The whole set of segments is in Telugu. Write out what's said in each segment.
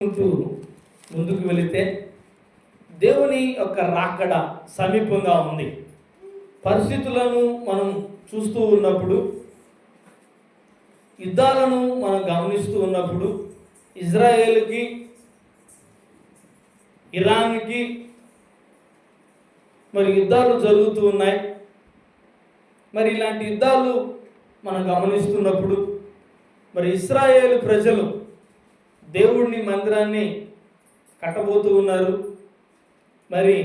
ముందుకు వెళితే దేవుని యొక్క రాకడ సమీపంగా ఉంది. పరిస్థితులను మనం చూస్తూ ఉన్నప్పుడు, యుద్ధాలను మనం గమనిస్తూ ఉన్నప్పుడు, ఇజ్రాయేల్కి ఇరాన్కి మరి యుద్ధాలు జరుగుతూ ఉన్నాయి. మరి ఇలాంటి యుద్ధాలు మనం గమనిస్తున్నప్పుడు మరి ఇశ్రాయేలు ప్రజలు దేవుడిని మందిరాన్ని కట్టబోతూ ఉన్నారు. మరి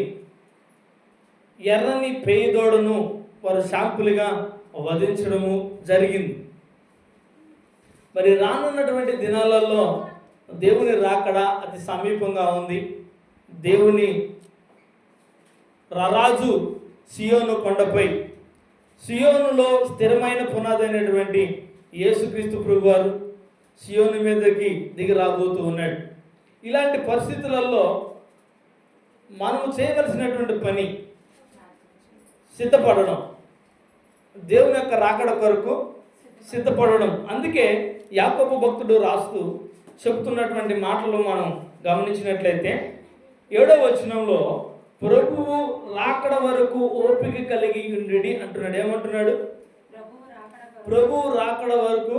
ఎర్రని పేదోడను వారు శాంపులుగా వధించడము జరిగింది. మరి రానున్నటువంటి దినాలలో దేవుని రాకడ అతి సమీపంగా ఉంది. దేవుని రారాజు సియోను కొండపై, సియోనులో స్థిరమైన పునాది అయినటువంటి యేసుక్రీస్తు ప్రభువారు సియోను మీదకి దిగి రాబోతూ ఉన్నాడు. ఇలాంటి పరిస్థితులలో మనము చేయవలసినటువంటి పని సిద్ధపడడం, దేవుని యొక్క రాకడ కొరకు సిద్ధపడడం. అందుకే యాకోబు భక్తుడు రాస్తూ చెబుతున్నటువంటి మాటలు మనం గమనించినట్లయితే 7వ వచనంలో ప్రభువు రాకడ వరకు ఓపిక కలిగి ఉండి అంటున్నాడు. ఏమంటున్నాడు? ప్రభువు రాకడ వరకు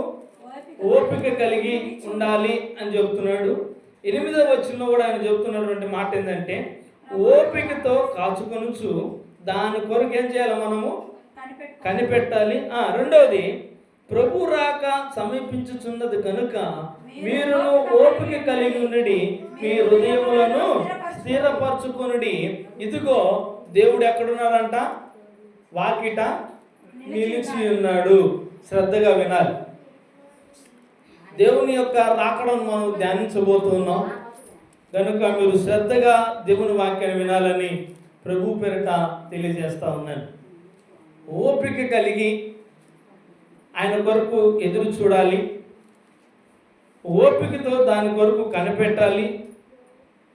ఓపిక కలిగి ఉండాలి అని చెబుతున్నాడు. 8వ వచనంలో కూడా ఆయన చెబుతున్నటువంటి మాట ఏంటంటే, ఓపికతో కాచుకొనుచు దాని కొరకు ఏం చేయాలి? మనము కనిపెట్టాలి. రెండవది, ప్రభు రాక సమీపించుచున్నది కనుక మీరు ఓపిక కలిగి ఉండి మీ హృదయములను స్థిరపరచుకొనుడి. ఇదిగో దేవుడు ఎక్కడున్నాడంట? వాకిట నిలిచి ఉన్నాడు. శ్రద్ధగా వినాలి. దేవుని యొక్క రాకడను మనం ధ్యానించబోతున్నాం కనుక మీరు శ్రద్ధగా దేవుని వాక్యాన్ని వినాలని ప్రభు పేరిట తెలియజేస్తా ఉన్నాను. ఓపిక కలిగి ఆయన కొరకు ఎదురు చూడాలి. ఓపికతో దాని కొరకు కనిపెట్టాలి.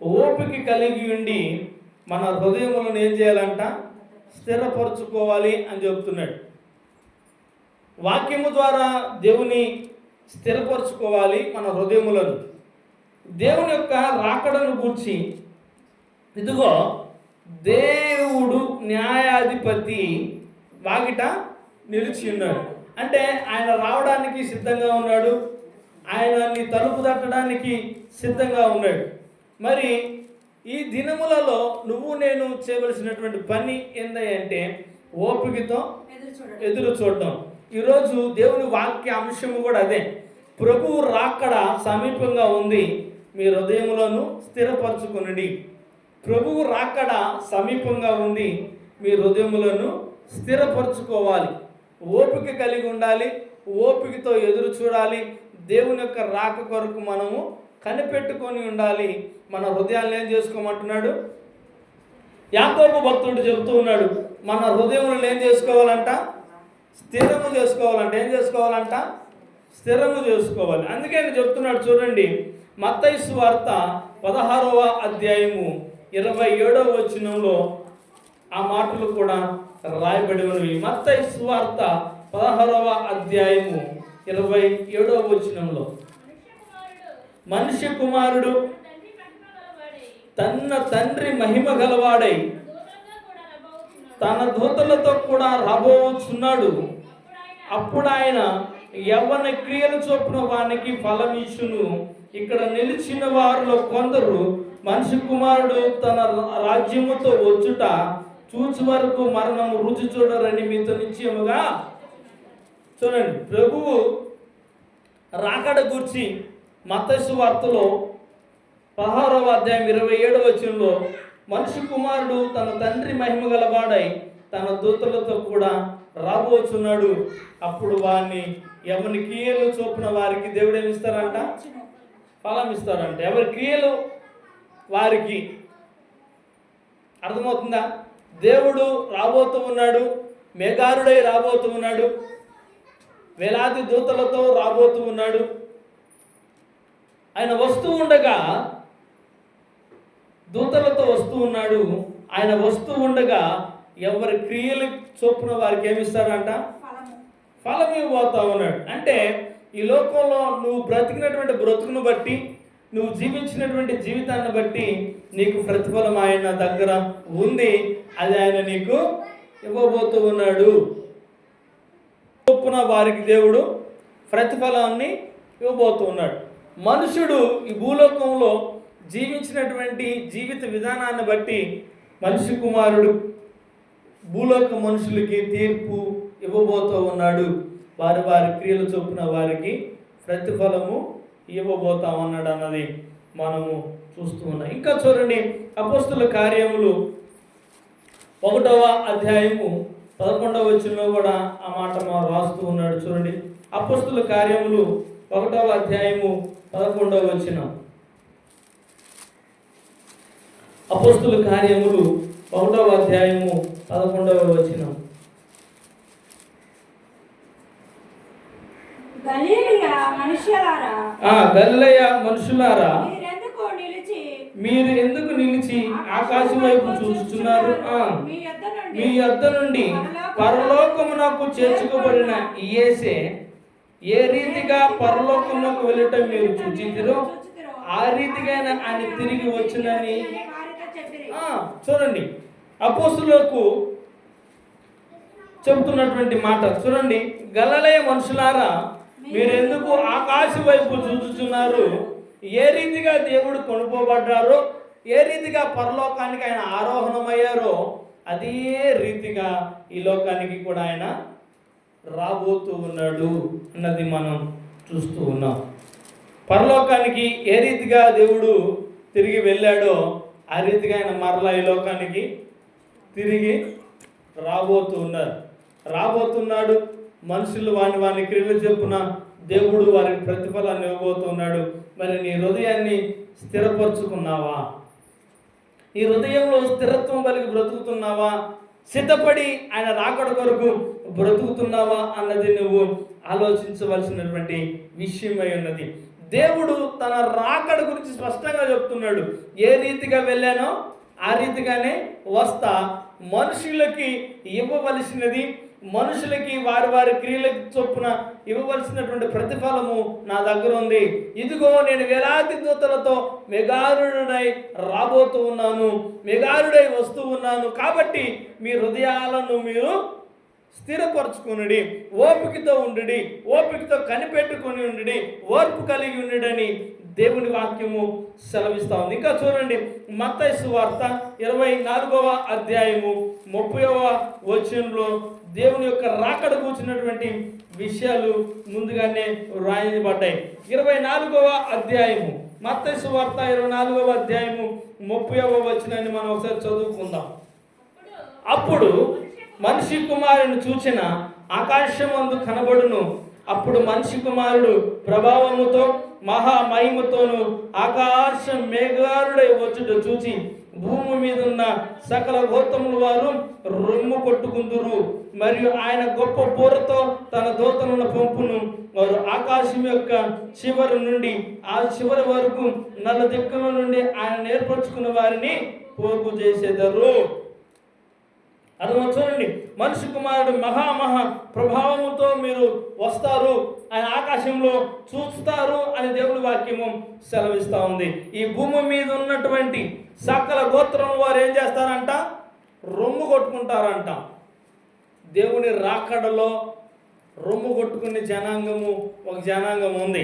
ఓపిక కలిగి ఉండి మన హృదయములను ఏం చేయాలంట? స్థిరపరచుకోవాలి అని చెబుతున్నాడు. వాక్యము ద్వారా దేవుని స్థిరపరచుకోవాలి మన హృదయములను. దేవుని యొక్క రాకడను గూర్చి, ఇదిగో దేవుడు న్యాయాధిపతి వాకిట నిలిచి ఉన్నాడు. అంటే ఆయన రావడానికి సిద్ధంగా ఉన్నాడు. ఆయనని తలుపు తట్టడానికి సిద్ధంగా ఉన్నాడు. మరి ఈ దినములలో నువ్వు నేను చేయవలసినటువంటి పని ఏందంటే ఓపికతో ఎదురు చూడడం. ఈరోజు దేవుని వాక్య అంశము కూడా అదే. ప్రభువు రాకడ సమీపంగా ఉంది, మీ హృదయములను స్థిరపరచుకొనుడి. ప్రభువు రాకడ సమీపంగా ఉంది, మీ హృదయములను స్థిరపరచుకోవాలి. ఓపిక కలిగి ఉండాలి. ఓపికతో ఎదురు చూడాలి. దేవుని యొక్క రాక కొరకు మనము కనిపెట్టుకొని ఉండాలి. మన హృదయాలను ఏం చేసుకోమంటున్నాడు? యాకోబు భక్తుడు చెబుతూ ఉన్నాడు, మన హృదయములను ఏం చేసుకోవాలంట? స్థిరము చేసుకోవాలంట. ఏం చేసుకోవాలంట? స్థిరము చేసుకోవాలి. అందుకే ఆయన చెప్తున్నాడు చూడండి, మత్తయి సువార్త 16వ అధ్యాయము 27వ వచనంలో ఆ మాటలు కూడా రాయబడి ఉన్నవి. మత్తయి సువార్త 16వ అధ్యాయము 27వ వచనంలో, మనిషి కుమారుడు తన తండ్రి మహిమ గలవాడై తన దూతలతో కూడా రాబోచున్నాడు. అప్పుడు ఆయన యవ్వన క్రియలు చొప్పున వానికి ఫలమిచ్చును. ఇక్కడ నిలిచిన వారిలో కొందరు మనిషి కుమారుడు తన రాజ్యముతో వచ్చుట చూచి వరకు మరణము రుచి చూడరని మీతో నిశ్చయముగా. చూడండి, ప్రభువు రాకడ గూర్చి మత్తయి సువార్తలో 16వ అధ్యాయం 27వ వచనంలో, మనిషి కుమారుడు తన తండ్రి మహిమ గలవాడై తన దూతలతో కూడా రాబోచున్నాడు. అప్పుడు వారిని ఎవరి క్రియలు చొప్పున వారికి దేవుడు ఏమిస్తారంట? ఫలం ఇస్తారంట. ఎవరి క్రియలు వారికి. అర్థమవుతుందా? దేవుడు రాబోతూ ఉన్నాడు, మేఘారుడై రాబోతూ ఉన్నాడు, వేలాది దూతలతో రాబోతూ ఉన్నాడు. ఆయన వస్తూ ఉండగా దూతలతో వస్తూ ఉన్నాడు. ఆయన వస్తూ ఉండగా ఎవరి క్రియలు చొప్పున వారికి ఏమిస్తారంట? ఫలం ఇవ్వబోతా ఉన్నాడు. అంటే ఈ లోకంలో నువ్వు బ్రతికినటువంటి బ్రతుకును బట్టి, నువ్వు జీవించినటువంటి జీవితాన్ని బట్టి నీకు ప్రతిఫలం ఆయన దగ్గర ఉంది. అది ఆయన నీకు ఇవ్వబోతూ ఉన్నాడు. చొప్పున వారికి దేవుడు ప్రతిఫలాన్ని ఇవ్వబోతూ ఉన్నాడు. మనుషుడు ఈ భూలోకంలో జీవించినటువంటి జీవిత విధానాన్ని బట్టి మనిషి కుమారుడు భూలోక మనుషులకి తీర్పు ఇవ్వబోతూ ఉన్నాడు. వారి వారి క్రియల చొప్పున వారికి ప్రతిఫలము ఇవ్వబోతామన్నాడు అన్నది మనము చూస్తూ ఉన్నాం. ఇంకా చూడండి, అపోస్తుల కార్యములు 1వ అధ్యాయము 11వ వచనంలో కూడా ఆ మాట మనం రాస్తూ ఉన్నాడు. చూడండి, అపోస్తుల కార్యములు 1వ అధ్యాయము 11వ వచనం. అపోస్తుల కార్యములు 1వ అధ్యాయము 11వ వచనం. గలిలయ మనుషులారా, మీరు ఎందుకు నిలిచి ఆకాశం వైపు చూస్తున్నారు? మీ యొద్ద నుండి పరలోకమునకు చేర్చుకోబడిన యేసే ఏ రీతిగా పరలోకమునకు వెళ్ళటం మీరు చూచితిరో ఆ రీతిగా ఆయన తిరిగి వచ్చునని. చూడండి, అపోస్తులకు చెబుతున్నటువంటి మాట చూడండి. గలిలయ మనుషులారా, మీరెందుకు ఆకాశం వైపు చూస్తున్నారు? ఏ రీతిగా దేవుడు కొనుక్కోబడ్డారో, ఏ రీతిగా పరలోకానికి ఆయన ఆరోహణమయ్యారో అదే రీతిగా ఈ లోకానికి కూడా ఆయన రాబోతూ ఉన్నాడు అన్నది మనం చూస్తూ ఉన్నాం. పరలోకానికి ఏ రీతిగా దేవుడు తిరిగి వెళ్ళాడో ఆ రీతిగా ఆయన మరలా ఈ లోకానికి తిరిగి రాబోతున్నాడు. మనుషులు వాని క్రియలు చెప్పున దేవుడు వారికి ప్రతిఫలాన్ని ఇవ్వబోతున్నాడు. మరి నీ హృదయాన్ని స్థిరపరుచుకున్నావా? ఈ హృదయంలో స్థిరత్వం కలిగి బ్రతుకుతున్నావా? సిద్ధపడి ఆయన రాకడ కొరకు బ్రతుకుతున్నావా అన్నది నువ్వు ఆలోచించవలసినటువంటి విషయమై ఉన్నది. దేవుడు తన రాకడ గురించి స్పష్టంగా చెప్తున్నాడు. ఏ రీతిగా వెళ్ళానో ఆ రీతిగానే వస్తా. మనుషులకి ఇవ్వవలసినది, మనుషులకి వారి వారి క్రియలకు చొప్పున ఇవ్వవలసినటువంటి ప్రతిఫలము నా దగ్గర ఉంది. ఇదిగో నేను వేలాది దూతలతో మెగారుడై రాబోతూ ఉన్నాను, మెగారుడై వస్తూ ఉన్నాను. కాబట్టి మీ హృదయాలను మీరు స్థిరపరచుకునుడి, ఓపికతో ఉండుడి, ఓపికతో కనిపెట్టుకుని ఉండుడి, ఓర్పు కలిగి ఉండుడని దేవుని వాక్యము సెలవిస్తా ఉంది. ఇంకా చూడండి, మత్తయి సువార్త 24వ అధ్యాయము 30వ వచనంలో దేవుని యొక్క రాకడ కూర్చున్నటువంటి విషయాలు ముందుగానే వ్రాయబడ్డాయి. 24వ అధ్యాయము మత్తయి సువార్త 24వ అధ్యాయము 30వ వచనాన్ని మనం ఒకసారి చదువుకుందాం. అప్పుడు మనిషి కుమారుని చూచిన ఆకాశమందు కనబడును. అప్పుడు మనిషి కుమారుడు ప్రభావముతో మహామహిమతోను ఆకాశం మేఘారుడై వచ్చుట చూచి భూమి మీద ఉన్న సకల గోత్రముల వారు రొమ్ము కొట్టుకుందురు. మరియు ఆయన గొప్ప బూరతో తన దూతలను పంపును. వారు ఆకాశం యొక్క చివరి నుండి ఆ చివరి వరకు నల్ల దిక్కుల నుండి ఆయన ఏర్పరచుకున్న వారిని పోగు చేసేదారు. అర్థం చూడండి, మనిషి కుమారుడు మహా ప్రభావముతో మీరు వస్తారు, ఆయన ఆకాశంలో చూస్తారు అని దేవుని వాక్యము సెలవిస్తూ ఉంది. ఈ భూమి మీద ఉన్నటువంటి సకల గోత్రం వారు ఏం చేస్తారంట? రొమ్ము కొట్టుకుంటారంట. దేవుని రాకడలో రొమ్ము కొట్టుకునే జనాంగము ఒక జనాంగం ఉంది.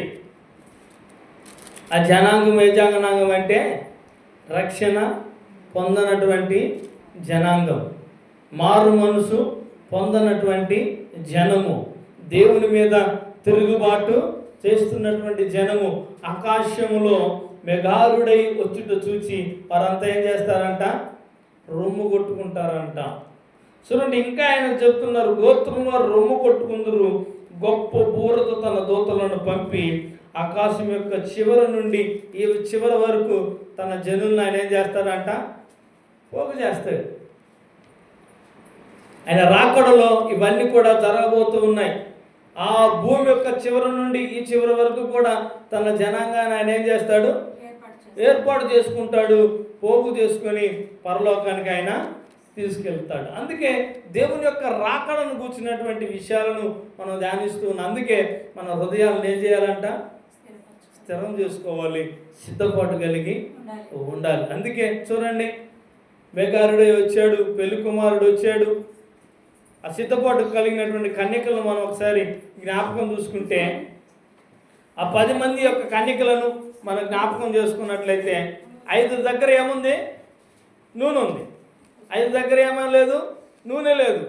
ఆ జనాంగం ఏ జనాంగం అంటే రక్షణ పొందనటువంటి జనాంగం, మారు మనసు పొందనటువంటి జనము, దేవుని మీద తిరుగుబాటు చేస్తున్నటువంటి జనము ఆకాశములో మెగారుడై వచ్చుట చూచి వారంతా ఏం చేస్తారంట? రొమ్ము కొట్టుకుంటారంట. చూడండి, ఇంకా ఆయన చెప్తున్నారు, గోత్రం వారు రొమ్ము కొట్టుకుందరు, గొప్ప బూరతో తన దూతలను పంపి ఆకాశం యొక్క చివరి నుండి ఈ చివరి వరకు తన జనులను ఆయన ఏం చేస్తాడంట? పోగు చేస్తాడు. ఆయన రాకడలో ఇవన్నీ కూడా జరగబోతూ ఉన్నాయి. ఆ భూమి యొక్క చివరి నుండి ఈ చివరి వరకు కూడా తన జనాంగాన్ని ఆయన ఏం చేస్తాడు? ఏర్పాటు చేసుకుంటాడు. పోగు చేసుకొని పరలోకానికి ఆయన తీసుకెళ్తాడు. అందుకే దేవుని యొక్క రాకడను కూర్చున్నటువంటి విషయాలను మనం ధ్యానిస్తూ ఉన్నాం. అందుకే మన హృదయాలను ఏం చేయాలంట? స్థిరం చేసుకోవాలి, సిద్ధపాటు కలిగి ఉండాలి. అందుకే చూడండి, మేఘారుడే వచ్చాడు, పెళ్లి కుమారుడు వచ్చాడు. ఆ సిద్ధపాటు కలిగినటువంటి కన్యకలను మనం ఒకసారి జ్ఞాపకం చూసుకుంటే, ఆ 10 మంది యొక్క కన్యకలను మనం జ్ఞాపకం చేసుకున్నట్లయితే 5 దగ్గర ఏముంది? నూనె ఉంది. 5 దగ్గర ఏమీ లేదు, నూనె లేదు.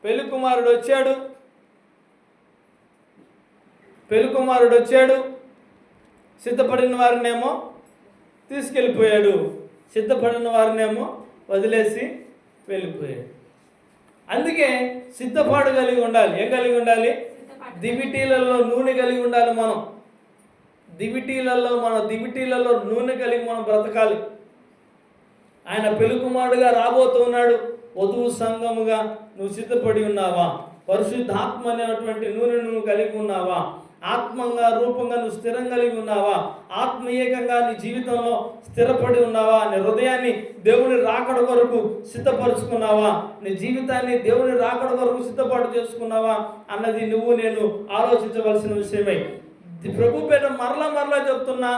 పెళ్లి కుమారుడు వచ్చాడు, సిద్ధపడిన వారినేమో తీసుకెళ్ళిపోయాడు, సిద్ధపడిన వారినేమో వదిలేసి వెళ్ళిపోయాడు. అందుకే సిద్ధపాటు కలిగి ఉండాలి. ఏం కలిగి ఉండాలి? దివిటీలలో నూనె కలిగి ఉండాలి. మనం దివిటీలలో నూనె కలిగి మనం బ్రతకాలి. ఆయన పెళ్లి కుమారుడుగా రాబోతున్నాడు. వధువు సంఘముగా నువ్వు సిద్ధపడి ఉన్నావా? పరిశుద్ధాత్మ అనేటువంటి నూనె నువ్వు కలిగి ఉన్నావా? ఆత్మంగా రూపంగా నువ్వు స్థిరం కలిగి ఉన్నావా? ఆత్మీయంగా నీ జీవితంలో స్థిరపడి ఉన్నావా? నీ హృదయాన్ని దేవుని రాకడ కొరకు సిద్ధపరుచుకున్నావా? నీ జీవితాన్ని దేవుని రాకడ కొరకు సిద్ధపాటు చేసుకున్నావా అన్నది నువ్వు నేను ఆలోచించవలసిన విషయమే. ప్రభు పేట మరలా చెప్తున్నా,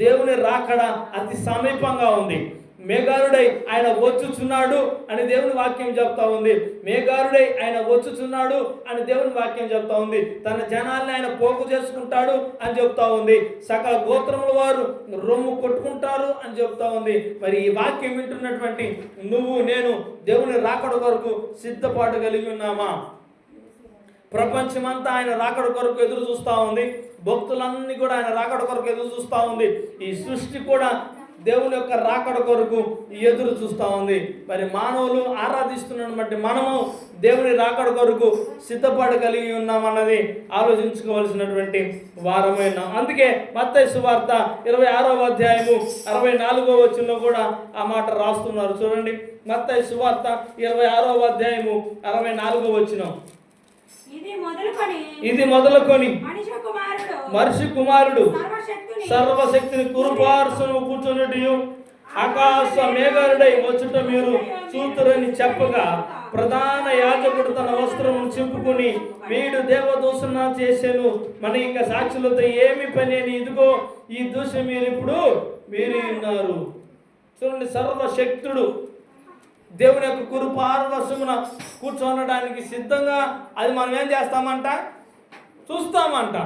దేవుని రాకడ అతి సమీపంగా ఉంది. మేఘారుడై ఆయన వచ్చుచున్నాడు అని దేవుని వాక్యం చెప్తా ఉంది. మేఘారుడై ఆయన వచ్చుచున్నాడు అని దేవుని వాక్యం చెప్తా ఉంది. తన జనాల్ని ఆయన పోగు చేసుకుంటాడు అని చెప్తా ఉంది. సకల గోత్రముల వారు రొమ్ము కొట్టుకుంటారు అని చెప్తా ఉంది. మరి ఈ వాక్యం వింటున్నటువంటి నువ్వు నేను దేవుని రాకడ కొరకు సిద్ధపాటు కలిగి ఉన్నామా? ప్రపంచమంతా ఆయన రాకడ కొరకు ఎదురు చూస్తూ ఉంది. భక్తులన్నీ కూడా ఆయన రాకడ కొరకు ఎదురు చూస్తూ ఉంది. ఈ సృష్టి కూడా దేవుని యొక్క రాకడ కొరకు ఎదురు చూస్తూ ఉంది. మరి మానవులు ఆరాధిస్తున్న బట్టి మనము దేవుని రాకడ కొరకు సిద్ధపాటు కలిగి ఉన్నామన్నది ఆలోచించుకోవాల్సినటువంటి వారమైన. అందుకే మత్తయి సువార్త 26వ అధ్యాయము 64వ వచనంలో కూడా ఆ మాట రాస్తున్నారు. చూడండి, మత్తయి సువార్త 26వ అధ్యాయము 64వ వచనం. ఇది మొదలుకొని మనిషి కుమారుడు సర్వశక్తిని కురుపార్శ్వము కూర్చున్నట్టు ఆకాశ మేఘారుడై వచ్చుట మీరు చూతురని చెప్పగా, ప్రధాన యాజకుడు తన వస్త్రమును చింపుకుని, వీడు దేవదూషణ చేసెను, మన ఇంకా సాక్షులతో ఏమి పని అని, ఇదిగో ఈ దూషణ మీరు ఉన్నారు. చూడండి, సర్వశక్తుడు దేవుని యొక్క కురుపార్శ్వమున కూర్చోనడానికి సిద్ధంగా అది మనం ఏం చేస్తామంట? చూస్తామంట.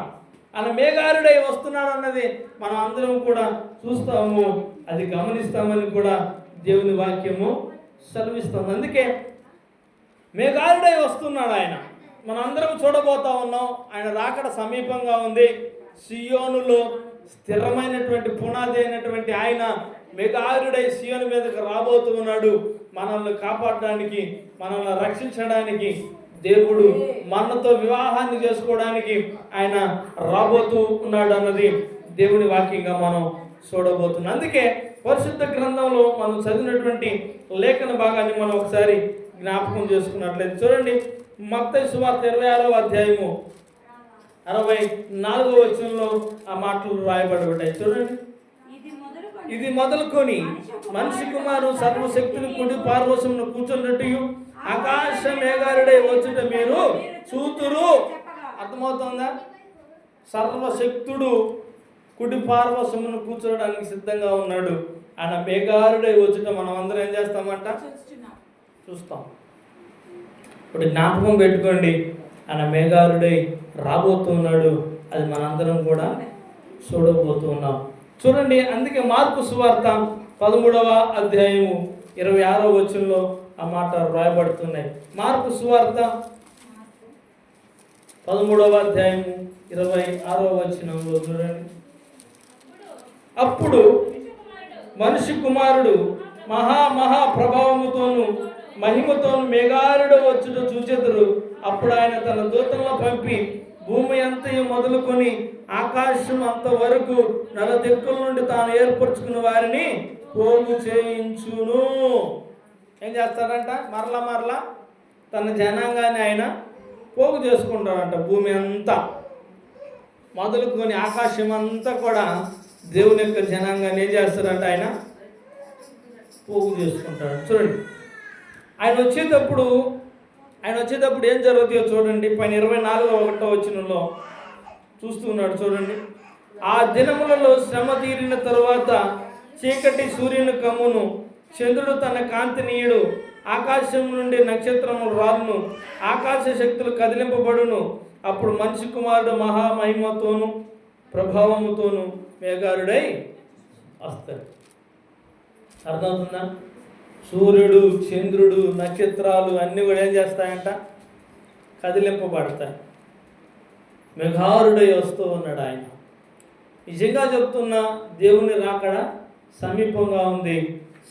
ఆయన మేఘారుడై వస్తున్నాడు అన్నది మనం అందరం కూడా చూస్తాము, అది గమనిస్తామని కూడా దేవుని వాక్యము సెలవిస్తుంది. అందుకే మేఘారుడై వస్తున్నాడు ఆయన, మనం అందరం చూడబోతా ఉన్నాం. ఆయన రాకడ సమీపంగా ఉంది. సియోనులో స్థిరమైనటువంటి పునాది అయినటువంటి ఆయన మేఘారుడై సియోను మీదకి రాబోతూ ఉన్నాడు. మనల్ని కాపాడడానికి, మనల్ని రక్షించడానికి, దేవుడు మనతో వివాహాన్ని చేసుకోవడానికి ఆయన రాబోతూ ఉన్నాడు అన్నది దేవుని వాక్యంగా మనం చూడబోతున్నాం. అందుకే పరిశుద్ధ గ్రంథంలో మనం చదివినటువంటి లేఖన భాగాన్ని మనం ఒకసారి జ్ఞాపకం చేసుకున్నట్లయితే చూడండి, మత్తయి సువార్త 26వ అధ్యాయము 64వ వచనంలో ఆ మాటలు రాయబడబడ్డాయి. చూడండి, ఇది మొదలుకొని మనిషి కుమారు సర్వశక్తుని కుడి పార్వశమును కూర్చున్నట్టు ఆకాశ మేఘారుడై వచ్చుట మీరు చూతురు. అర్థమవుతుందా? సర్వశక్తుడు కుడి పార్వశమును కూర్చోడానికి సిద్ధంగా ఉన్నాడు. ఆయన మేఘారుడై వచ్చుట మనం అందరం ఏం చేస్తామంట? చూస్తాం. ఇప్పుడు జ్ఞాపకం పెట్టుకోండి, ఆయన మేఘారుడై రాబోతున్నాడు, అది మనందరం కూడా చూడబోతున్నాం. చూడండి, అందుకే మార్కు సువార్త 13వ అధ్యాయము 26వ వచనంలో ఆ మాట రాయబడుతున్నాయి. మార్కు సువార్త 13వ అధ్యాయము 26వ వచనంలో చూడండి, అప్పుడు మనిషి కుమారుడు మహా ప్రభావముతోను మహిమతోను మేఘారుడు వచ్చుట చూచెదరు. అప్పుడు ఆయన తన దూతలను పంపి భూమి అంతయు మొదలుకొని ఆకాశం అంత వరకు నలుదిక్కుల నుండి తాను ఏర్పరచుకున్న వారిని పోగు చేయించును. ఏం చేస్తాడంట? మరలా తన జనాంగాన్ని ఆయన పోగు చేసుకుంటాడంట. భూమి అంతా మొదలుకొని ఆకాశం అంతా కూడా దేవుని యొక్క జనాంగాన్ని ఏం చేస్తాడంట? ఆయన పోగు చేసుకుంటాడు. చూడండి, ఆయన వచ్చేటప్పుడు ఏం జరుగుతుందో చూడండి. పైన 24వ వచనంలో చూస్తూ ఉన్నాడు. చూడండి, ఆ దినములలో శ్రమ తీరిన తరువాత చీకటి సూర్యుని కమ్మును, చంద్రుడు తన కాంతినీయుడు, ఆకాశం నుండి నక్షత్రములు రాలును, ఆకాశ శక్తులు కదిలింపబడును. అప్పుడు మనిషి కుమారుడు మహామహిమతోను ప్రభావముతోను మేఘారుడై వస్తాడు. అర్థమవుతుందా? సూర్యుడు, చంద్రుడు, నక్షత్రాలు అన్నీ కూడా ఏం చేస్తాయంట? కదిలింపబడతాయి. మేఘారుడై వస్తూ ఉన్నాడు ఆయన. నిజంగా చెప్తున్నా, దేవుని రాకడ సమీపంగా ఉంది.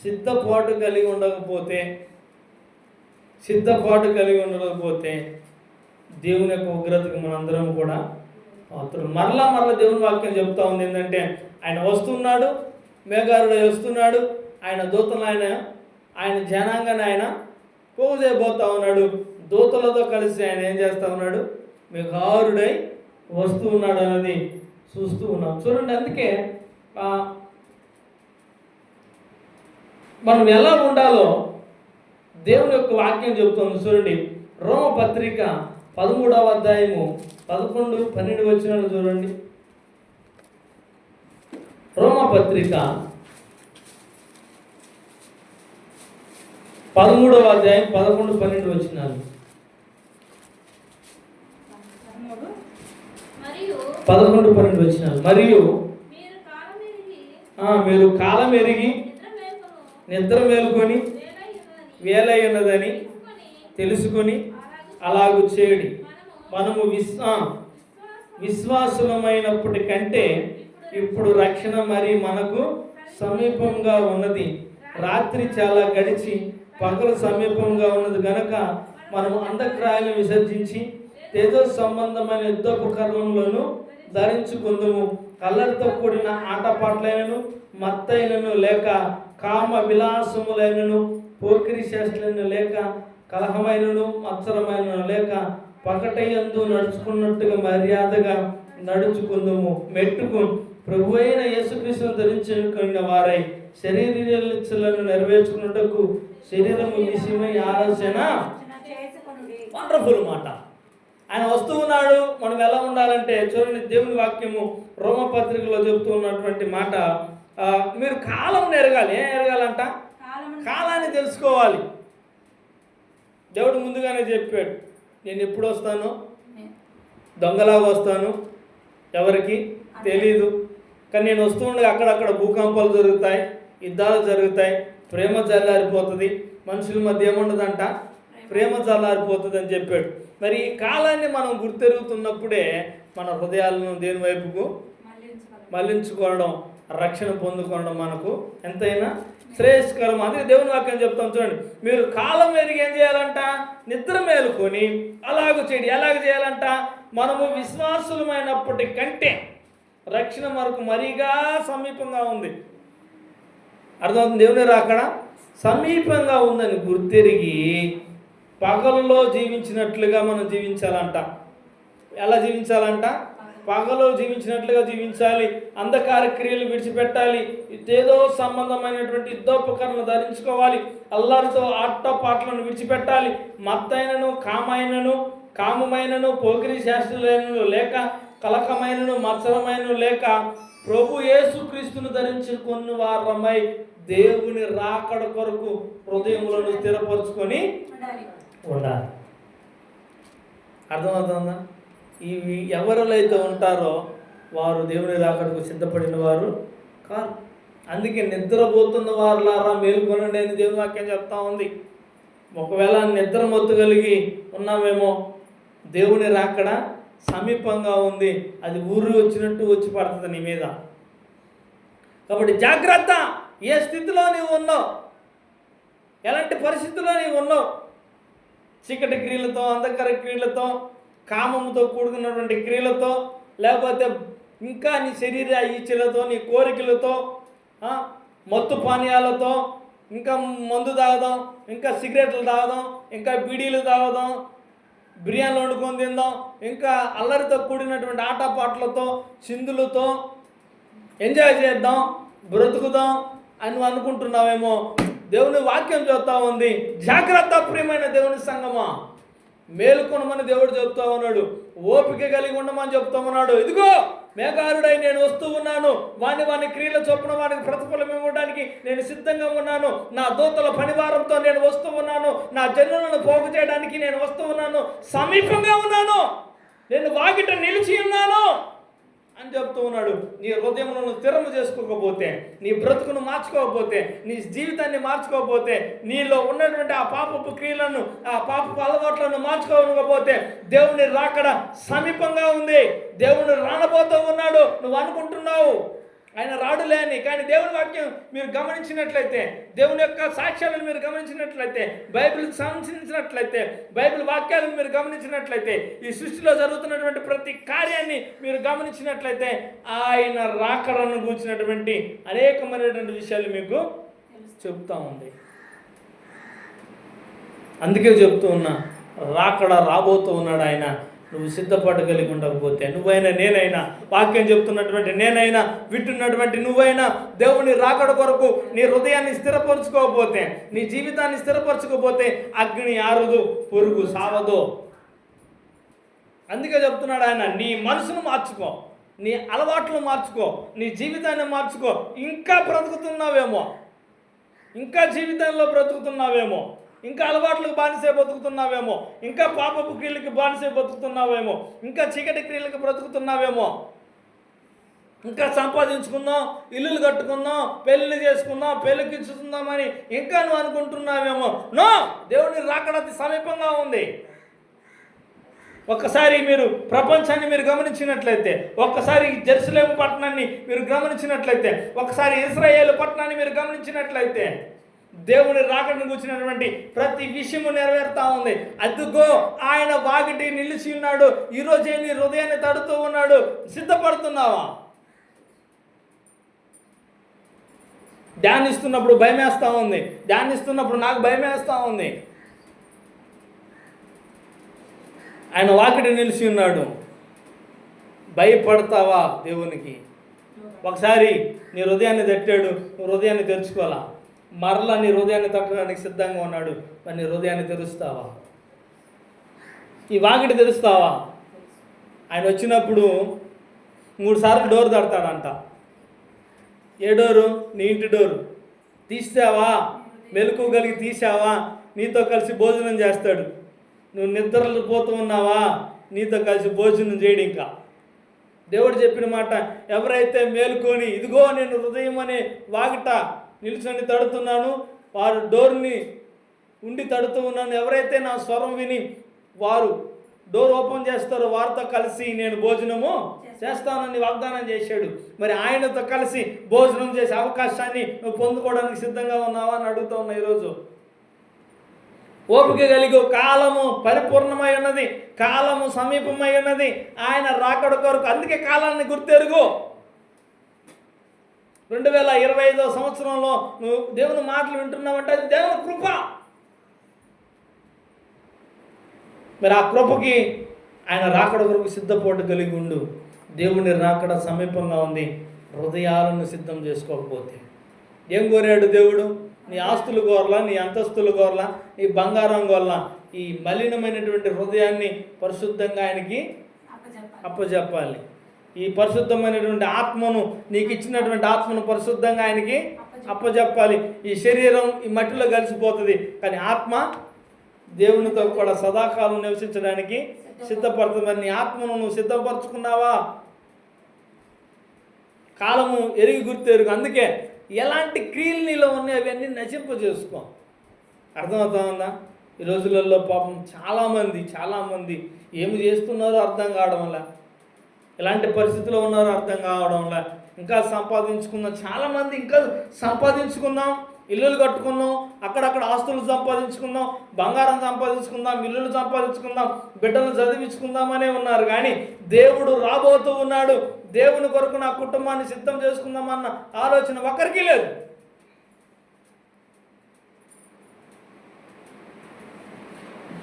సిద్ధపాటు కలిగి ఉండకపోతే దేవుని యొక్క ఉగ్రతకు మనందరం కూడా పాత్రలు. మరలా దేవుని వాక్యం చెప్తా ఉంది ఏంటంటే, ఆయన వస్తున్నాడు, మేఘారుడై వస్తున్నాడు. ఆయన దూతలు ఆయన జనాంగాన్ని ఆయన పోగు చేయబోతా ఉన్నాడు. దూతలతో కలిసి ఆయన ఏం చేస్తూ ఉన్నాడు? మేఘారుడై వస్తూ ఉన్నాడు అనేది చూస్తూ ఉన్నాం. చూడండి, అందుకే మనం ఎలా ఉండాలో దేవుని యొక్క వాక్యం చెబుతుంది. చూడండి, రోమపత్రిక 13వ అధ్యాయము 11-12 వచనాలు చూడండి. రోమపత్రిక 13వ అధ్యాయం 11-12 వచనాలు. 11-12 వచనాలు. మరియు మీరు కాలం ఎరిగి నిద్ర మేలుకొని వేలయ్యున్నదని తెలుసుకొని అలాగూ చేయడి. మనము విశ్వాసులమైనప్పటికంటే ఇప్పుడు రక్షణ మరి మనకు సమీపంగా ఉన్నది. రాత్రి చాలా గడిచి పగలు సమీపంగా ఉన్నది గనక మనము అంధక్రాయాలను విసర్జించి తేజో సంబంధమైన యుద్ధోపకరణములను ధరించుకుందుము. కళ్ళతో కూడిన ఆటపాట్లైనను, మత్తైనను లేక, కామ విలాసములైనను, పోకిరి చేష్టలను లేక, కలహమైనను మత్సరమైనను లేక, పకటయందు నడుచుకున్నట్టుగా మర్యాదగా నడుచుకుందుము. మెట్టుకు ప్రభు అయిన యేసుక్రీస్తును ధరించుకున్న వారై శరీరాలను నెరవేర్చుకున్నట్టుకు శరీరము విషయమై ఆలోచన. వండర్ఫుల్ మాట. ఆయన వస్తూ ఉన్నాడు. మనం ఎలా ఉండాలంటే చూడండి, దేవుని వాక్యము రోమపత్రికలో చెబుతూ ఉన్నటువంటి మాట, మీరు కాలం ఎరగాలి. ఏం ఎరగాలంట? కాలాన్ని తెలుసుకోవాలి. దేవుడు ముందుగానే చెప్పాడు, నేను ఎప్పుడు వస్తాను, దొంగలాగా వస్తాను, ఎవరికి తెలీదు. కానీ నేను వస్తూ ఉండగా అక్కడక్కడ భూకంపాలు జరుగుతాయి, యుద్ధాలు జరుగుతాయి, ప్రేమ చల్లారిపోతుంది, మనుషుల మధ్య ఏముండదంట, ప్రేమ చల్లారిపోతుంది అని చెప్పాడు. మరి ఈ కాలాన్ని మనం గుర్తెరుగుతున్నప్పుడే మన హృదయాలను దేని వైపుకు మళ్లించుకోవడం, రక్షణ పొందుకోవడం మనకు ఎంతైనా శ్రేయస్కరం. అందుకే దేవుని వాక్యం చెప్తాం చూడండి, మీరు కాలం ఎరిగి ఏం చేయాలంట? నిద్ర మేలుకొని అలాగ చేయండి. ఎలాగ చేయాలంట? మనము విశ్వాసులమైనప్పటికంటే రక్షణ మనకు మరీగా సమీపంగా ఉంది. అర్థమవుతుంది? దేవుని రాకడ సమీపంగా ఉందని గుర్తెరిగి పగలలో జీవించినట్లుగా మనం జీవించాలంట. ఎలా జీవించాలంట? పగలో జీవించినట్లుగా జీవించాలి. అంధకార క్రియలు విడిచిపెట్టాలి. ఏదో సంబంధమైనటువంటి యుద్ధోపకరణలు ధరించుకోవాలి. అల్లారితో ఆటపాటలను విడిచిపెట్టాలి. మత్తైనను, కామమైనను, పోకిరి శాస్త్రులైనను లేక, కలకమైనను, మత్సరమైనను లేక, ప్రభు యేసుక్రీస్తును ధరించుకున్న వారమై దేవుని రాకడ కొరకు హృదయములను స్థిరపరచుకొని ఉండాలి. అర్థమవుతుందా? ఇవి ఎవరైతే ఉంటారో వారు దేవుని రాకడకు సిద్ధపడిన వారు కాదు. అందుకే నిద్రపోతున్న వారులారా మేలుకొనండి అని దేవుని వాక్యం చెప్తా ఉంది. ఒకవేళ నిద్ర మొత్తగలిగి ఉన్నామేమో, దేవుని రాకడ సమీపంగా ఉంది, అది ఊరు వచ్చినట్టు వచ్చి పడుతుంది నీ మీద. కాబట్టి జాగ్రత్త. ఏ స్థితిలో నీవు ఉన్నావు, ఎలాంటి పరిస్థితుల్లో నీవు ఉన్నావు, చీకటి క్రియలతో, అంధకార క్రియలతో, కామంతో కూడుకున్నటువంటి క్రియలతో, లేకపోతే ఇంకా నీ శరీర ఇచ్చలతో, నీ కోరికలతో, మత్తు పానీయాలతో, ఇంకా మందు తాగదాం, ఇంకా సిగరెట్లు తాగదాం, ఇంకా బీడీలు తాగదాం, బిర్యానీలు వండుకొని తిందాం, ఇంకా అల్లరితో కూడినటువంటి ఆటపాటలతో, చిందులతో ఎంజాయ్ చేద్దాం, బ్రతుకుదాం అని అనుకుంటున్నావేమో. దేవుని వాక్యం చెప్తా ఉంది, జాగ్రత్త ప్రియమైన దేవుని సంగమా. మేలుకొనమని దేవుడు చెప్తా ఉన్నాడు. ఓపిక కలిగి ఉండమని చెప్తా ఉన్నాడు. ఇదిగో మేఘారుడై నేను వస్తూ ఉన్నాను, వాని క్రియల చొప్పున వానికి ప్రతిఫలం ఇవ్వడానికి నేను సిద్ధంగా ఉన్నాను. నా దూతల పనివారంతో నేను వస్తూ ఉన్నాను. నా జనులను పోగు చేయడానికి నేను వస్తూ ఉన్నాను. సమీపంగా ఉన్నాను, నేను వాకిట నిలిచి ఉన్నాను అని చెప్తూ ఉన్నాడు. నీ హృదయములను స్థిరము చేసుకోకపోతే, నీ బ్రతుకును మార్చుకోకపోతే, నీ జీవితాన్ని మార్చుకోకపోతే, నీలో ఉన్నటువంటి ఆ పాపపు క్రియలను, ఆ పాపపు అలవాట్లను మార్చుకోకపోతే దేవుని రాకడ సమీపంగా ఉంది. దేవుని రానబోతూ ఉన్నాడు. నువ్వు అనుకుంటున్నావు ఆయన రాడులే అని, కానీ దేవుని వాక్యం మీరు గమనించినట్లయితే, దేవుని యొక్క సాక్ష్యాలను మీరు గమనించినట్లయితే, బైబిల్కి సంబంధించినట్లయితే, బైబిల్ వాక్యాలను మీరు గమనించినట్లయితే, ఈ సృష్టిలో జరుగుతున్నటువంటి ప్రతి కార్యాన్ని మీరు గమనించినట్లయితే ఆయన రాకడను గురించినటువంటి అనేకమైనటువంటి విషయాలు మీకు చెప్తా ఉంది. అందుకే చెప్తూ ఉన్నా, రాకడ రాబోతూ ఉన్నాడు ఆయన. నువ్వు సిద్ధపడగలిగి ఉండకపోతే, నువ్వైనా నేనైనా, వాక్యం చెప్తున్నటువంటి నేనైనా, వింటున్నటువంటి నువ్వైనా దేవుని రాకడ కొరకు నీ హృదయాన్ని స్థిరపరచుకోకపోతే, నీ జీవితాన్ని స్థిరపరచుకోకపోతే అగ్ని ఆరదు, పురుగు సావదు. అందుకే చెప్తున్నాడు ఆయన, నీ మనసును మార్చుకో, నీ అలవాట్లు మార్చుకో, నీ జీవితాన్ని మార్చుకో. ఇంకా బ్రతుకుతున్నావేమో, ఇంకా జీవితంలో బ్రతుకుతున్నావేమో, ఇంకా అలవాట్లకు బానిసే బతుకుతున్నావేమో, ఇంకా పాపపు క్రియలకి బానిసే బతుకుతున్నావేమో, ఇంకా చీకటి క్రియలకు బ్రతుకుతున్నావేమో, ఇంకా సంపాదించుకుందాం, ఇల్లులు కట్టుకుందాం, పెళ్ళిళ్ళు చేసుకుందాం, పెళ్ళికించుకుందామని ఇంకా నువ్వు అనుకుంటున్నావేమో. నో, దేవుని రాకడ అతి సమీపంగా ఉంది. ఒక్కసారి మీరు ప్రపంచాన్ని మీరు గమనించినట్లయితే, ఒక్కసారి జెరూసలేము పట్టణాన్ని మీరు గమనించినట్లయితే, ఒకసారి ఇశ్రాయేలు పట్టణాన్ని మీరు గమనించినట్లయితే, దేవుని రాకడను కూర్చున్నటువంటి ప్రతి విషయము నెరవేరుతా ఉంది. అదుగో ఆయన వాకిటి నిలిచి ఉన్నాడు. ఈరోజే నీ హృదయాన్ని తడుతూ ఉన్నాడు. సిద్ధపడుతున్నావా? ధ్యానిస్తున్నప్పుడు భయమేస్తూ ఉంది, ధ్యానిస్తున్నప్పుడు నాకు భయమేస్తూ ఉంది. ఆయన వాకిటి నిలిచి ఉన్నాడు. భయపడతావా దేవునికి? ఒకసారి నీ హృదయాన్ని తట్టాడు, నువ్వు హృదయాన్ని తెరుచుకోవాలా. మరలా నీ హృదయాన్ని తట్టడానికి సిద్ధంగా ఉన్నాడు. మరి నీ హృదయాన్ని తెరుస్తావా? ఈ వాకిటి తెరుస్తావా? ఆయన వచ్చినప్పుడు 3 సార్లు డోర్ తడతాడంట. ఏ డోరు? నీ ఇంటి డోరు. తీసావా? మెలకువగలిగి తీసావా? నీతో కలిసి భోజనం చేస్తాడు. నువ్వు నిద్రలు పోతూ ఉన్నావా? నీతో కలిసి భోజనం చేయడు. ఇంకా దేవుడు చెప్పిన మాట, ఎవరైతే మేలుకొని ఇదిగో నేను హృదయం అనే వాకిట నిల్చొని తడుతున్నాను, వారు డోర్ని ఉండి తడుతూ ఉన్నాను, ఎవరైతే నా స్వరం విని వారు డోర్ ఓపెన్ చేస్తారో వారితో కలిసి నేను భోజనము చేస్తానని వాగ్దానం చేశాడు. మరి ఆయనతో కలిసి భోజనం చేసే అవకాశాన్ని నువ్వు పొందుకోవడానికి సిద్ధంగా ఉన్నావా అని అడుగుతూ ఉన్నా. ఈరోజు ఓపిక కలిగి, కాలము పరిపూర్ణమై ఉన్నది, కాలము సమీపమై ఉన్నది, ఆయన రాకడ కొరకు. అందుకే కాలాన్ని గుర్తెరుగు. 2025వ సంవత్సరంలో నువ్వు దేవుని మాటలు వింటున్నావంటే అది దేవుని కృప. మరి ఆ కృపకి ఆయన రాకడ కొరకు సిద్ధపాటు కలిగి ఉండు. దేవుని రాకడ సమీపంగా ఉంది. హృదయాలను సిద్ధం చేసుకోకపోతే ఏం కోరాడు దేవుడు? నీ ఆస్తులు కోరలా, నీ అంతస్తులు కోరలా, నీ బంగారం కోరలా, ఈ మలినమైనటువంటి హృదయాన్ని పరిశుద్ధంగా ఆయనకి అప్పచెప్పాలి. ఈ పరిశుద్ధమైనటువంటి ఆత్మను, నీకు ఇచ్చినటువంటి ఆత్మను పరిశుద్ధంగా ఆయనకి అప్పచెప్పాలి. ఈ శరీరం ఈ మట్టిలో కలిసిపోతుంది, కానీ ఆత్మ దేవునితో కూడా సదాకాలం నివసించడానికి సిద్ధపడుతుంది. మరి నీ ఆత్మను నువ్వు సిద్ధపరచుకున్నావా? కాలము ఎరిగి గుర్తెరుగు. అందుకే ఎలాంటి క్రియలు నీలో ఉన్నాయి అవన్నీ నశింపజేసుకో. అర్థమవుతా ఉందా? ఈ రోజులలో పాపం చాలామంది ఏమి చేస్తున్నారో అర్థం కావడం వల్ల, ఎలాంటి పరిస్థితిలో ఉన్నారో అర్థం కావడం వల్ల, ఇంకా చాలామంది ఇంకా సంపాదించుకుందాం, ఇల్లులు కట్టుకుందాం, అక్కడక్కడ ఆస్తులు సంపాదించుకుందాం, బంగారం సంపాదించుకుందాం, ఇల్లులు సంపాదించుకుందాం, బిడ్డలు చదివించుకుందామనే ఉన్నారు. కానీ దేవుడు రాబోతూ ఉన్నాడు. దేవుని కొరకు నా కుటుంబాన్ని సిద్ధం చేసుకుందామన్న ఆలోచన ఒక్కరికి లేదు.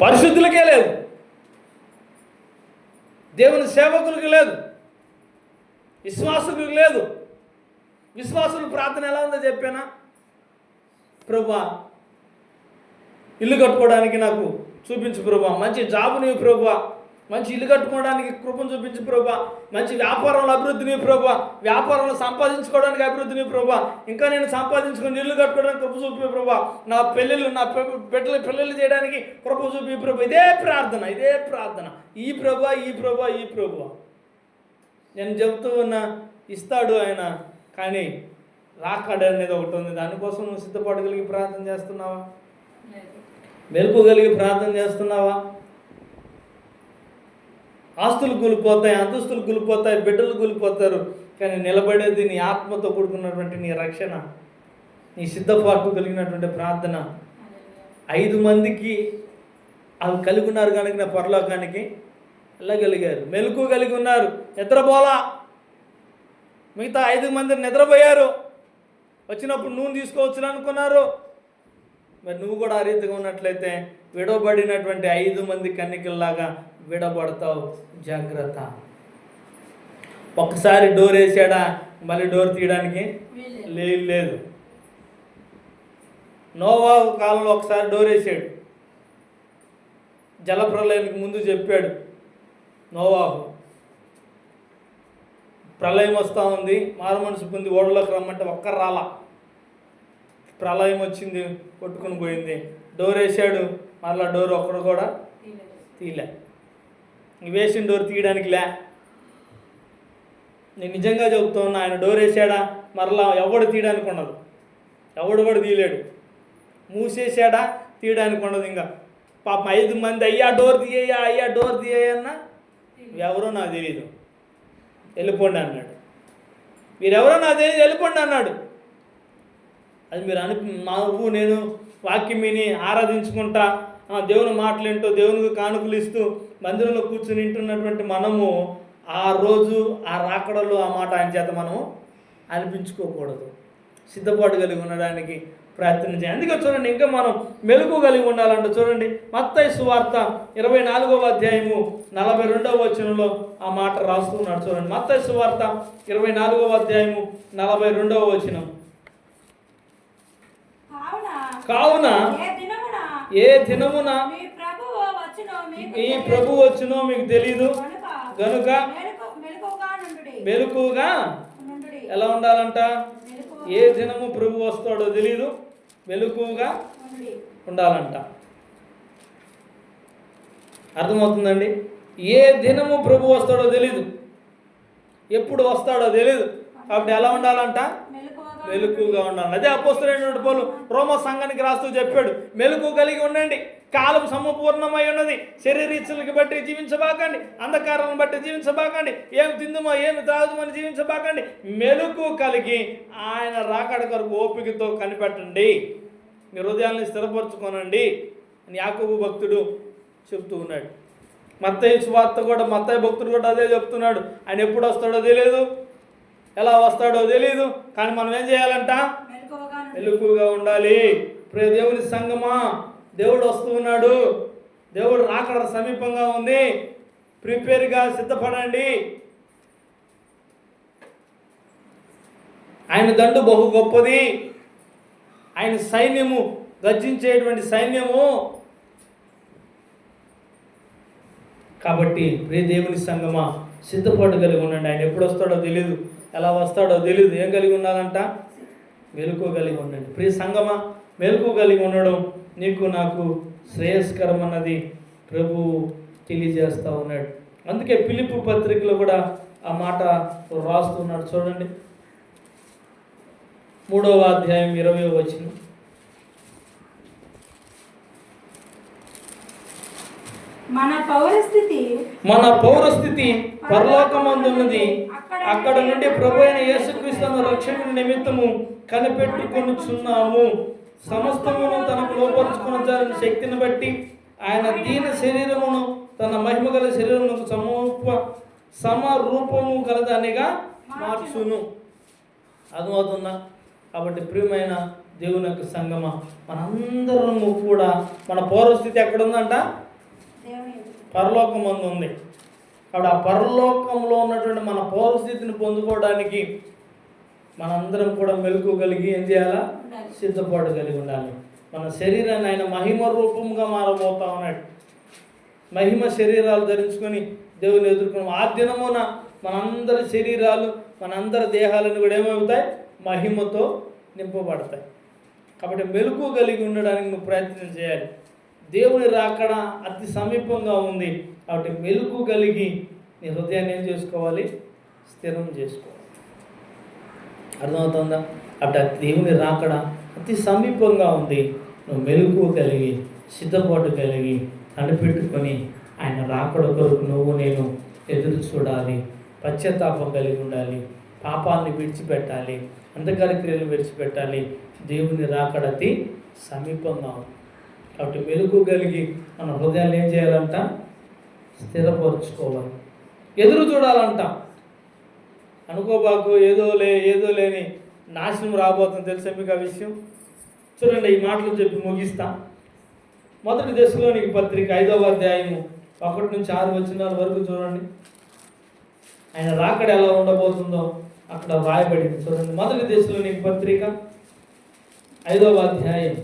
పరిశుద్ధులకే లేదు, దేవుని సేవకులకు లేదు, విశ్వాసులకు లేదు. విశ్వాసుల ప్రార్థన ఎలా ఉందో చెప్పానా? ప్రభువా, ఇల్లు కట్టుకోవడానికి నాకు చూపించు ప్రభా, మంచి జాబుని ప్రభా, మంచి ఇల్లు కట్టుకోవడానికి కృపను చూపించు ప్రభా, మంచి వ్యాపారంలో అభివృద్ధిని ప్రభా, వ్యాపారంలో సంపాదించుకోవడానికి అభివృద్ధిని ప్రభా, ఇంకా నేను సంపాదించుకొని ఇల్లు కట్టుకోవడానికి కృప చూపి ప్రభా, నా పెళ్ళిళ్ళు చేయడానికి కృప చూపి ప్రభా. ఇదే ప్రార్థన. ఈ ప్రభా నేను చెబుతూ ఉన్నా, ఇస్తాడు ఆయన, కానీ రాకడ అనేది ఒకటి ఉంది. దానికోసం నువ్వు సిద్ధపడగలిగి ప్రార్థన చేస్తున్నావా? మెలుకోగలిగి ప్రార్థన చేస్తున్నావా? ఆస్తులు కూలిపోతాయి, అంతస్తులు కూలిపోతాయి, బిడ్డలు కూలిపోతారు, కానీ నిలబడేది నీ ఆత్మతో కూడుకున్నటువంటి నీ రక్షణ, నీ సిద్ధపాటు కలిగినటువంటి ప్రార్థన. 5 మందికి అవి కలిగి ఉన్నారు కనుక నా పరలోకానికి వెళ్ళగలిగారు. మెలకు కలిగి ఉన్నారు, నిద్రపోలా. మిగతా 5 మంది నిద్రపోయారు. వచ్చినప్పుడు నూనె తీసుకోవచ్చు అనుకున్నారు. మరి నువ్వు కూడా ఆ రీతిగా ఉన్నట్లయితే విడవబడినటువంటి 5 మంది కన్నికల్లాగా విడబడతావు. జాగ్రత్త. ఒక్కసారి డోర్ వేసాడా, మళ్ళీ డోర్ తీయడానికి లేదు. నోవా కాలంలో ఒకసారి డోర్ వేసాడు. జలప్రలయానికి ముందు చెప్పాడు నోవాహు, ప్రళయం వస్తూ ఉంది, మారు మనసు పొంది ఓడలోకి రమ్మంటే ఒక్కరు రాలా. ప్రళయం వచ్చింది, కొట్టుకుని పోయింది. డోర్ వేసాడు, మరలా డోర్ ఒక్కడు కూడా తీయలే. వేసిన డోర్ తీయడానికి లే. నేను నిజంగా చెబుతూ ఉన్నా, ఆయన డోర్ వేసాడా, మరలా ఎవడు తీయడానికి ఉండదు, ఎవడు కూడా తీయలేడు. మూసేసాడా, తీయడానికి ఉండదు. ఇంకా పాపం 5 మంది అయ్యా డోర్ తీయన్నా, ఎవరో నాకు తెలియదు, వెళ్ళిపోండి అన్నాడు. మీరెవరో నాకు తెలియదు, వెళ్ళిపోండి అన్నాడు. అది మీరు నువ్వు నేను వాక్యం విని ఆరాధించుకుంటా, దేవుని మాటలేంటో దేవునికి కానుకలు ఇస్తూ మందిరంలో కూర్చుని వింటున్నటువంటి మనము ఆ రోజు ఆ రాకడలో ఆ మాట ఆయన చేత మనం అనిపించుకోకూడదు. సిద్ధపాటు కలిగి ఉండడానికి ప్రయత్నం చేయాలి. అందుకే చూడండి, ఇంకా మనం మెలుగు కలిగి ఉండాలంట. చూడండి, మత్తయి సువార్త 24వ అధ్యాయము 42వ వచనంలో ఆ మాట రాస్తున్నాడు. చూడండి, మత్తయి సువార్త 24వ అధ్యాయము 42వ వచనం. కావున ఏ దినమున ఈ ప్రభు వచ్చునో మీకు తెలీదు గనుక మెలకుగా ఎలా ఉండాలంట? ఏ దినము ప్రభు వస్తాడో తెలీదు, మెలకుగా ఉండాలంట. అర్థమవుతుందండి? ఏ దినము ప్రభు వస్తాడో తెలీదు, ఎప్పుడు వస్తాడో తెలీదు, కాబట్టి ఎలా ఉండాలంట? మెలకుగా ఉండాలి. అదే అపోస్తలుడైనటువంటి పౌలు రోమా సంఘానికి రాస్తూ చెప్పాడు, మెలకు కలిగి ఉండండి, కాలం సంపూర్ణమై ఉన్నది, శరీరీచ్ఛలకి బట్టి జీవించబాకండి, అంధకారాన్ని బట్టి జీవించబాకండి, ఏమి తిందుమో ఏమి త్రాగుమని జీవించబాకండి, మెలకు కలిగి ఆయన రాకడ కొరకు ఓపికతో కనిపెట్టండి, మీ హృదయాన్ని స్థిరపరచుకోనండి అని యాకోబు భక్తుడు చెప్తూ ఉన్నాడు. మత్తయి సువార్త కూడా, మత్తయి భక్తుడు కూడా అదే చెప్తున్నాడు. ఆయన ఎప్పుడు వస్తాడో తెలియదు, ఎలా వస్తాడో తెలియదు, కానీ మనం ఏం చేయాలంట? మెలకుగా ఉండాలి. ప్రియ దేవుని సంగమా, దేవుడు వస్తూ ఉన్నాడు, దేవుడు రాకడ సమీపంగా ఉంది, ప్రిపేర్గా సిద్ధపడండి. ఆయన దండు బహు గొప్పది, ఆయన సైన్యము గర్జించేటువంటి సైన్యము. కాబట్టి ప్రియ దేవుని సంగమా, సిద్ధపాటు కలిగి ఉండండి. ఆయన ఎప్పుడు వస్తాడో తెలియదు, ఎలా వస్తాడో తెలియదు. ఏం కలిగి ఉండాలంట? మెలకు కలిగి ఉండండి. ప్రియ సంగమా, మెలకు కలిగి ఉండడం నీకు నాకు శ్రేయస్కరం అన్నది ప్రభు తెలియజేస్తూ ఉన్నాడు. అందుకే ఫిలిప్పు పత్రికలో కూడా ఆ మాట రాస్తున్నాడు. చూడండి, 3వ అధ్యాయం 20వ వచనం. మన పౌరస్థితి పరలోకమందున్నది, అక్కడ నుండి ప్రభు అయిన యేసుక్రీస్తు రక్షణ నిమిత్తము కనిపెట్టుకొనుచున్నాము. సమస్తమును తనకు లోపరుచుకున్న శక్తిని బట్టి ఆయన దీన శరీరమును తన మహిమ గల శరీరమునకు సమరూపము గలదానిగా మార్చును. అర్థమవుతుందా? కాబట్టి ప్రియమైన దేవుని యొక్క సంగమ, మనందరము కూడా మన పౌరస్థితి ఎక్కడ ఉందంట? పరలోకం మందు ఉంది. కాబట్టి ఆ పరలోకంలో ఉన్నటువంటి మన పౌరస్థితిని పొందుకోవడానికి మనందరం కూడా మెలకు కలిగి ఏం చేయాలా? సిద్ధపాటు కలిగి ఉండాలి. మన శరీరాన్ని ఆయన మహిమ రూపంగా మారబోతా ఉన్నాడు. మహిమ శరీరాలు ధరించుకొని దేవుని ఎదుర్కొన్నాం. ఆ దినమున మనందరి శరీరాలు, మనందరి దేహాలను కూడా ఏమవుతాయి? మహిమతో నింపబడతాయి. కాబట్టి మెలకువ కలిగి ఉండడానికి నువ్వు ప్రయత్నం చేయాలి. దేవుని రాకడ అతి సమీపంగా ఉంది. కాబట్టి మెలకువ కలిగి నీ హృదయాన్ని ఏం చేసుకోవాలి? స్థిరం చేసుకోవాలి. అర్థమవుతుందా? అటు దేవుని రాకడ అతి సమీపంగా ఉంది. నువ్వు మెలకువ కలిగి, సిద్ధపాటు కలిగి, కనిపెట్టుకొని ఆయన రాకడ కొరకు నువ్వు నేను ఎదురు చూడాలి. పశ్చాత్తాపం కలిగి ఉండాలి. పాపాన్ని విడిచిపెట్టాలి. అంధకార క్రియలు విడిచిపెట్టాలి. దేవుని రాకడ అతి సమీపంగా ఉంది. కాబట్టి మెలకువ కలిగి మన హృదయాన్ని ఏం చేయాలంట? స్థిరపరుచుకోవాలి. ఎదురు చూడాలంట. అనుకోబాకు ఏదో లేని నాశనం రాబోతుంది. తెలుసా మీకు ఆ విషయం? చూడండి, ఈ మాటలు చెప్పి ముగిస్తా. 1 దశలోనికి పత్రిక 5వ అధ్యాయము 1-6 వరకు చూడండి. ఆయన రాకడ ఎలా ఉండబోతుందో అక్కడ వ్రాయబడింది. చూడండి, 1 దశలోనికి పత్రిక 5వ అధ్యాయం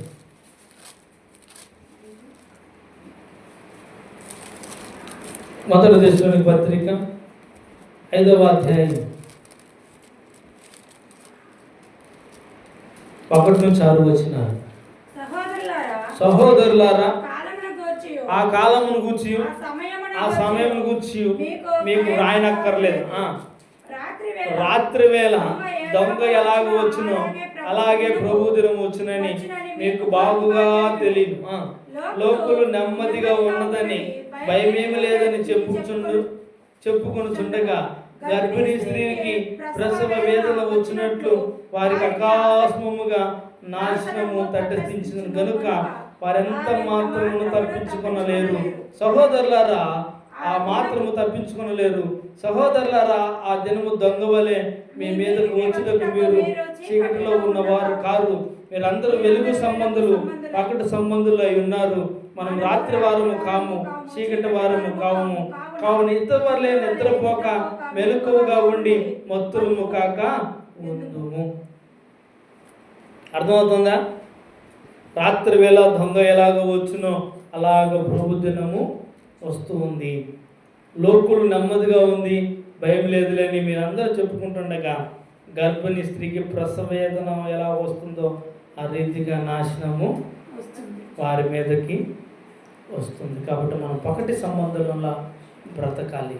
1 దశలోనికి పత్రిక 5వ అధ్యాయం 1-6. సహోదరులారా, ఆ కాలమును గూర్చి, ఆ సమయమును గూర్చి మీకు రాయనక్కర్లేదు. రాత్రి వేళ దొంగ ఎలాగ వచ్చునో అలాగే ప్రభు దినం వచ్చునని మీకు బాగుగా తెలియదు. లోకులు నెమ్మదిగా ఉన్నదని, భయమేమి లేదని చెప్పుకొనుచుండగా గర్భిణీ స్త్రీకి ప్రసవ వేదన వచ్చినట్లు వారికి అకస్మాత్తుగా నాశనము తటస్థించిన గనుక వారెంత మాత్రమును తప్పించుకొనలేరు. సహోదరులారా, ఆ మాత్రము తప్పించుకొనలేరు. సహోదరులారా, ఆ దినము దొంగ వలె మీ మీదకు వచ్చుటకు మీరు చీకటిలో ఉన్నవారు కారు. మీరందరూ వెలుగు సంబంధులు, పకటి సంబంధులు అయి ఉన్నారు. మనం రాత్రి వారము కాము, చీకటి వారము కావము. కావున ఇతరులే నిద్రపోక మెలకువగా ఉండి మత్తులము కాక ఉందుము. అర్థమవుతుందా? రాత్రి వేళ దొంగ ఎలాగ వచ్చునో అలాగ ప్రభు దినము వస్తూ ఉంది. లోకులు నెమ్మదిగా ఉంది, భయం లేదులేని మీరందరూ చెప్పుకుంటుండగా గర్భిణీ స్త్రీకి ప్రసవ వేదన ఎలా వస్తుందో ఆ రీతిగా నాశనము వారి మీదకి వస్తుంది. కాబట్టి మనం పకటి సంబంధంలో బ్రతకాలి.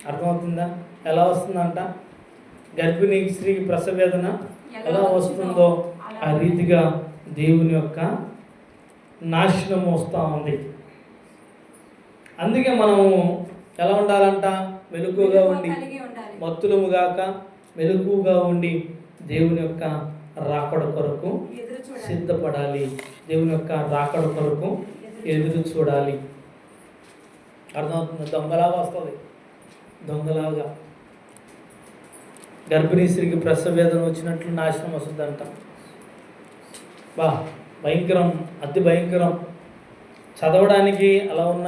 అర్థమవుతుందా? ఎలా వస్తుందంట? గర్భిణీ స్త్రీకి ప్రసవ వేదన ఎలా వస్తుందో ఆ రీతిగా దేవుని యొక్క నాశనం వస్తూ ఉంది. అందుకే మనము ఎలా ఉండాలంట? మెలకువగా ఉండి, మత్తులము గాక మెలకువగా ఉండి దేవుని యొక్క రాకడ కొరకు సిద్ధపడాలి. దేవుని యొక్క రాకడ కొరకు ఎదురు చూడాలి. అర్థమవుతుంది? దొంగలాగా వస్తుంది. దొంగలాగా గర్భిణీ స్త్రీకి ప్రసవ వేదన వచ్చినట్లు నాశనం వస్తుందంట. భయంకరం, అతి భయంకరం. చదవడానికి అలా ఉన్న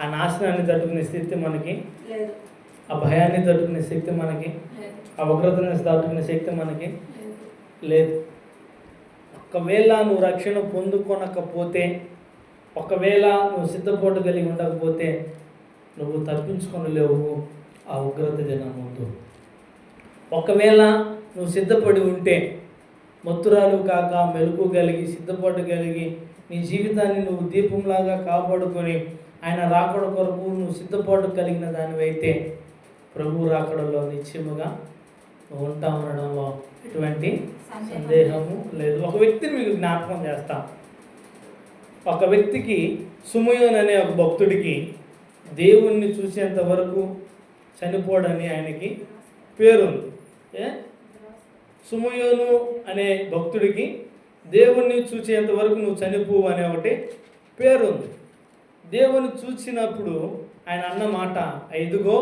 ఆ నాశనాన్ని తట్టుకునే శక్తి మనకి, ఆ భయాన్ని తట్టుకునే శక్తి మనకి, ఆ ఉగ్రతని తట్టుకునే శక్తి మనకి లేదు. ఒకవేళ నువ్వు రక్షణ పొందుకొనకపోతే, ఒకవేళ నువ్వు సిద్ధపాటు కలిగి ఉండకపోతే నువ్వు తప్పించుకొనలేవు ఆ ఉగ్రత దినం ముందు. ఒకవేళ నువ్వు సిద్ధపడి ఉంటే, మత్తురాలు కాక మెలకు కలిగి సిద్ధపాటు కలిగి నీ జీవితాన్ని నువ్వు దీపంలాగా కాపాడుకొని ఆయన రాకడ కొరకు నువ్వు సిద్ధపాటు కలిగిన దానివైతే ప్రభు రాకడలో నిశ్చయముగా నువ్వు ఉంటా ఉండడంలో ఎటువంటి సందేహము లేదు. ఒక వ్యక్తిని మీకు జ్ఞాపకం చేస్తా. ఒక వ్యక్తికి, సుమయోన్ అనే ఒక భక్తుడికి దేవుణ్ణి చూసేంత వరకు చనిపోడని ఆయనకి పేరుంది. సుమయోను అనే భక్తుడికి దేవుణ్ణి చూసేంత వరకు నువ్వు చనిపోవు అనే ఒకటి పేరుంది. దేవుని చూసినప్పుడు ఆయన అన్న మాట, ఇదిగో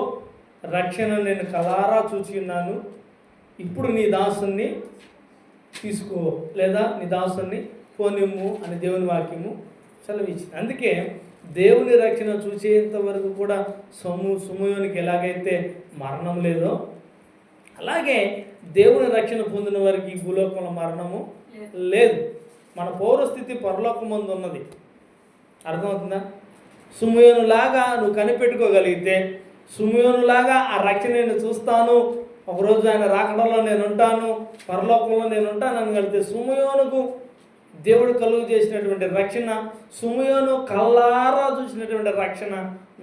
రక్షణ నేను కలారా చూసి ఉన్నాను, ఇప్పుడు నీ దాసుని తీసుకో, లేదా నీ దాసుని పోనిమ్ము అని దేవుని వాక్యము సెలవిచ్చింది. అందుకే దేవుని రక్షణ చూసేంత వరకు కూడా సుమయోనికి ఎలాగైతే మరణం లేదో అలాగే దేవుని రక్షణ పొందిన వారికి ఈ భూలోకంలో మరణము లేదు. మన పౌరస్థితి పరలోకమందు ఉన్నది. అర్థమవుతుందా? సుమయోనులాగా నువ్వు కనిపెట్టుకోగలిగితే, సుమయోనులాగా ఆ రక్షణ నేను చూస్తాను, ఒకరోజు ఆయన రాకడంలో నేను ఉంటాను, పరలోకంలో నేను ఉంటాను అనగలిగితే, సుమయోనుకు దేవుడు కలుగు చేసినటువంటి రక్షణ, సుమయోను కళ్ళారా చూసినటువంటి రక్షణ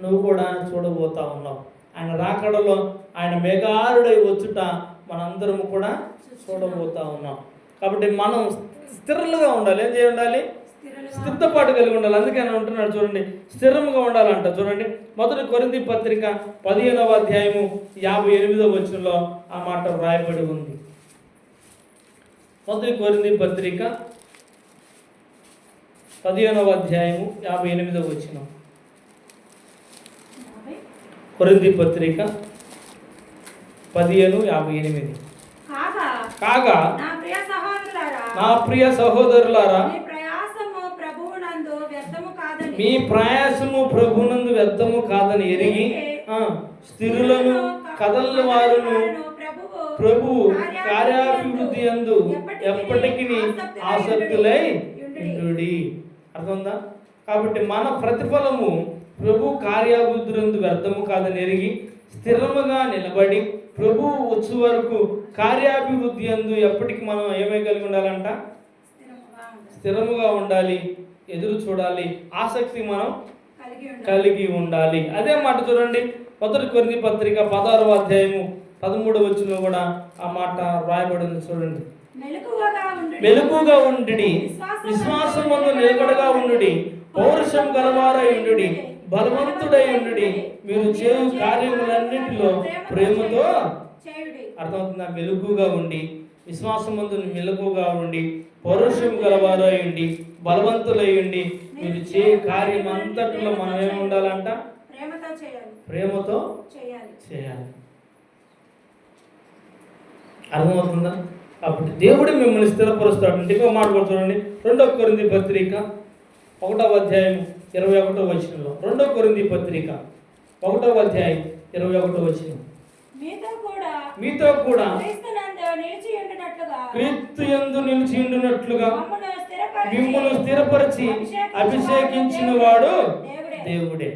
నువ్వు కూడా చూడబోతా ఉన్నావు. ఆయన రాకడలో ఆయన మేఘారుడై వచ్చుట మనందరము కూడా చూడబోతా ఉన్నాం. కాబట్టి మనం స్థిరలుగా ఉండాలి. ఏం చేయ ఉండాలి? స్థిరపాటు కలిగి ఉండాలి. అందుకే ఆయన ఉంటున్నాడు చూడండి, స్థిరముగా ఉండాలంట. చూడండి, 1 కొరింథీ పత్రిక 15వ అధ్యాయము 58వ వచనంలో ఆ మాట వ్రాయబడి ఉంది. 1 కొరింథీ పత్రిక 15వ అధ్యాయము 58వ వచనం. కొరింథీ పత్రిక 15:58. కాగా నా ప్రియ సహోదరులారా, మీ ప్రయాసము ప్రభునందు వ్యర్థము కాదని ఎరిగి స్థిరులను కదలని వారును ప్రభువు కార్యాభివృద్ధి యందు ఎప్పటికీ ఆసక్తులై ఉండుడి. అర్థందా? కాబట్టి మన ప్రతిఫలము ప్రభు కార్యాభివృద్ధి యందు వ్యర్థము కాదని ఎరిగి స్థిరముగా నిలబడి ప్రభువు వచ్చే వరకు కార్యాభివృద్ధి యందు ఎప్పటికి మనం ఏమై కలిగి ఉండాలంట? స్థిరముగా ఉండాలి, ఎదురు చూడాలి, ఆసక్తి మనం కలిగి ఉండాలి. అదే మాట చూడండి, 1 కొరింథీ పత్రిక 16వ అధ్యాయము 13వ వచనంలో కూడా ఆ మాట రాయబడింది. చూడండి, మెలకువగా ఉండుడి, విశ్వాసమందు నిలకడగా ఉండుడి, పౌరుషం గలవారై ఉండుడి, బలవంతుడై ఉండుడి, మీరు చేయు కార్యములన్నిటిలో ప్రేమతో. అర్థమవుతుందా? మెలకువగా ఉండి, విశ్వాసమందు మెలకువగా ఉండి, పౌరుషం గలవారై ఉండి, బలవంతులై ఉండి, మీరు చేయు కార్యం అంతటిలో మనం ఏమి ఉండాలంట? ప్రేమతో చేయాలి. అర్థమవుతుందా? కాబట్టి దేవుడు మిమ్మల్ని స్థిరపరుస్తాడు. ఇంకో మాట కూడా చూడండి, 2 కొరింథీ పత్రిక 1వ అధ్యాయం 21వ వచనంలో. 2 కొరింథీ పత్రిక 1వ అధ్యాయం 21వ వచనం. మీతో కూడా క్రీస్తు యందు నిలిచి ఉండునట్లుగా మిమ్మల్ని స్థిరపరిచి అభిషేకించిన వాడు దేవుడే.